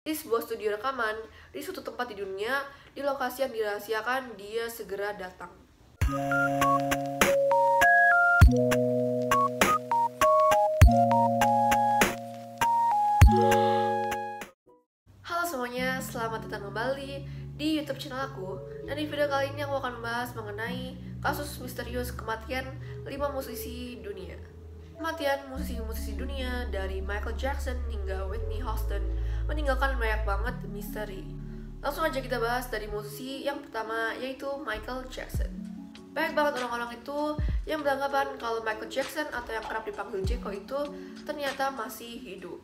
Di sebuah studio rekaman, di suatu tempat di dunia, di lokasi yang dirahasiakan, dia segera datang. Halo semuanya, selamat datang kembali di YouTube channel aku. Dan di video kali ini aku akan membahas mengenai kasus misterius kematian 5 musisi dunia. Kematian musisi-musisi dunia dari Michael Jackson hingga Whitney Houston meninggalkan banyak banget misteri. Langsung aja kita bahas dari musisi yang pertama, yaitu Michael Jackson. Banyak banget orang-orang itu yang beranggapan kalau Michael Jackson atau yang kerap dipanggil Jeko itu ternyata masih hidup.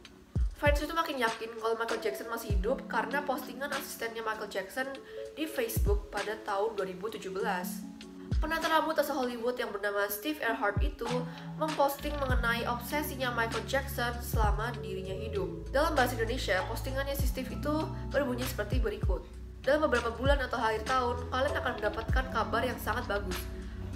Fans itu makin yakin kalau Michael Jackson masih hidup karena postingan asistennya Michael Jackson di Facebook pada tahun 2017. Penata rambut asal Hollywood yang bernama Steve Earhart itu memposting mengenai obsesinya Michael Jackson selama dirinya hidup. Dalam bahasa Indonesia, postingannya si Steve itu berbunyi seperti berikut. Dalam beberapa bulan atau akhir tahun, kalian akan mendapatkan kabar yang sangat bagus.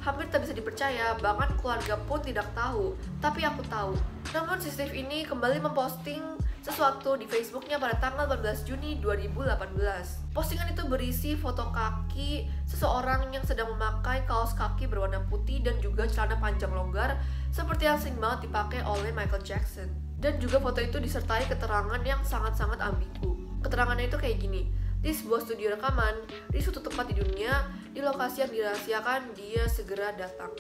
Hampir tak bisa dipercaya, bahkan keluarga pun tidak tahu, tapi aku tahu. Namun si Steve ini kembali memposting sesuatu di Facebooknya pada tanggal 14 Juni 2018. Postingan itu berisi foto kaki seseorang yang sedang memakai kaos kaki berwarna putih dan juga celana panjang longgar seperti yang sering banget dipakai oleh Michael Jackson. Dan juga foto itu disertai keterangan yang sangat-sangat ambigu. Keterangannya itu kayak gini: di sebuah studio rekaman, di suatu tempat di dunia, di lokasi yang dirahasiakan, dia segera datang.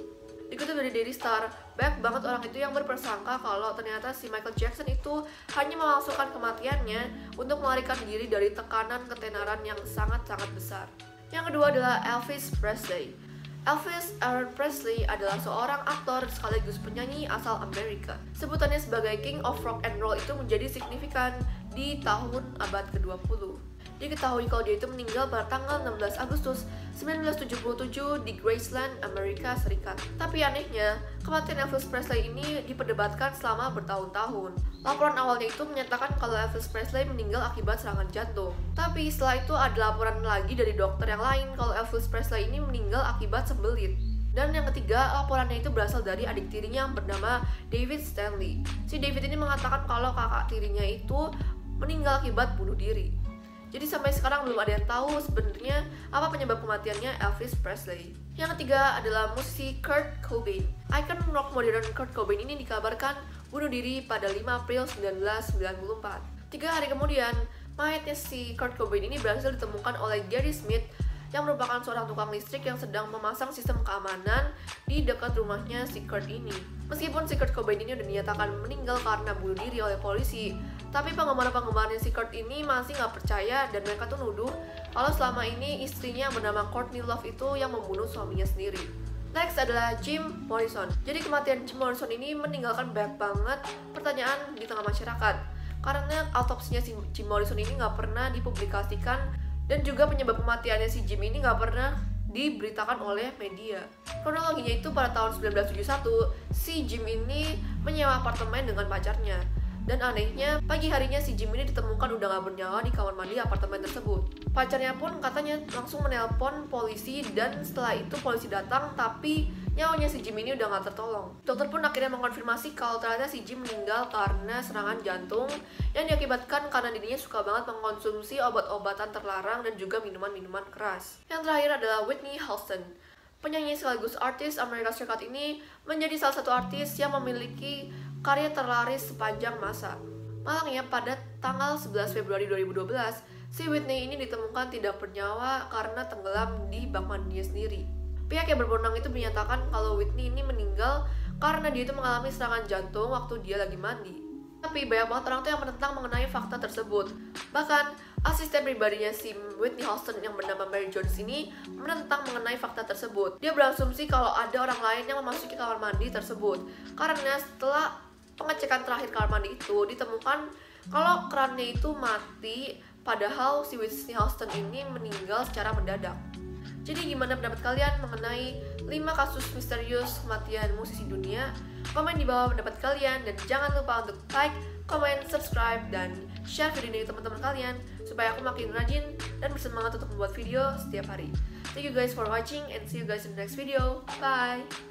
Dikutip dari Daily Star, banyak banget orang itu yang berprasangka kalau ternyata si Michael Jackson itu hanya memalsukan kematiannya untuk melarikan diri dari tekanan ketenaran yang sangat-sangat besar. Yang kedua adalah Elvis Presley. Elvis Aaron Presley adalah seorang aktor sekaligus penyanyi asal Amerika. Sebutannya sebagai King of Rock and Roll itu menjadi signifikan di tahun abad ke-20. Diketahui kalau dia itu meninggal pada tanggal 16 Agustus 1977 di Graceland, Amerika Serikat. Tapi anehnya, kematian Elvis Presley ini diperdebatkan selama bertahun-tahun. Laporan awalnya itu menyatakan kalau Elvis Presley meninggal akibat serangan jantung. Tapi setelah itu ada laporan lagi dari dokter yang lain kalau Elvis Presley ini meninggal akibat sembelit. Dan yang ketiga, laporannya itu berasal dari adik tirinya yang bernama David Stanley. Si David ini mengatakan kalau kakak tirinya itu meninggal akibat bunuh diri. Jadi sampai sekarang belum ada yang tahu sebenarnya apa penyebab kematiannya Elvis Presley. Yang ketiga adalah musisi Kurt Cobain. Icon rock modern Kurt Cobain ini dikabarkan bunuh diri pada 5 April 1994. 3 hari kemudian, mayatnya si Kurt Cobain ini berhasil ditemukan oleh Gary Smith yang merupakan seorang tukang listrik yang sedang memasang sistem keamanan di dekat rumahnya si Kurt ini. Meskipun si Kurt Cobain ini udah dinyatakan meninggal karena bunuh diri oleh polisi, tapi penggemar-penggemarnya si Kurt ini masih nggak percaya dan mereka tuh nuduh kalau selama ini istrinya yang bernama Courtney Love itu yang membunuh suaminya sendiri. Next adalah Jim Morrison. Jadi kematian Jim Morrison ini meninggalkan banyak banget pertanyaan di tengah masyarakat karena autopsinya si Jim Morrison ini nggak pernah dipublikasikan dan juga penyebab kematiannya si Jim ini nggak pernah diberitakan oleh media. Kronologinya itu pada tahun 1971, si Jim ini menyewa apartemen dengan pacarnya. Dan anehnya, pagi harinya si Jim ini ditemukan udah gak bernyawa di kamar mandi apartemen tersebut. Pacarnya pun katanya langsung menelpon polisi dan setelah itu polisi datang tapi nyawanya si Jim ini udah gak tertolong. Dokter pun akhirnya mengkonfirmasi kalau ternyata si Jim meninggal karena serangan jantung yang diakibatkan karena dirinya suka banget mengkonsumsi obat-obatan terlarang dan juga minuman-minuman keras. Yang terakhir adalah Whitney Houston. Penyanyi sekaligus artis Amerika Serikat ini menjadi salah satu artis yang memiliki karya terlaris sepanjang masa. Malangnya pada tanggal 11 Februari 2012, si Whitney ini ditemukan tidak bernyawa karena tenggelam di bak mandinya sendiri. Pihak yang berwenang itu menyatakan kalau Whitney ini meninggal karena dia itu mengalami serangan jantung waktu dia lagi mandi. Tapi banyak banget orang tuh yang menentang mengenai fakta tersebut. Bahkan, asisten pribadinya si Whitney Houston yang bernama Mary Jones ini menentang mengenai fakta tersebut. Dia berasumsi kalau ada orang lain yang memasuki kamar mandi tersebut. Karena setelah pengecekan terakhir kamar mandi itu ditemukan kalau kerannya itu mati, padahal si Whitney Houston ini meninggal secara mendadak. Jadi gimana pendapat kalian mengenai 5 kasus misterius kematian musisi dunia? Komen di bawah pendapat kalian dan jangan lupa untuk like, komen, subscribe, dan share video ini ke teman-teman kalian supaya aku makin rajin dan bersemangat untuk membuat video setiap hari. Thank you guys for watching and see you guys in the next video. Bye!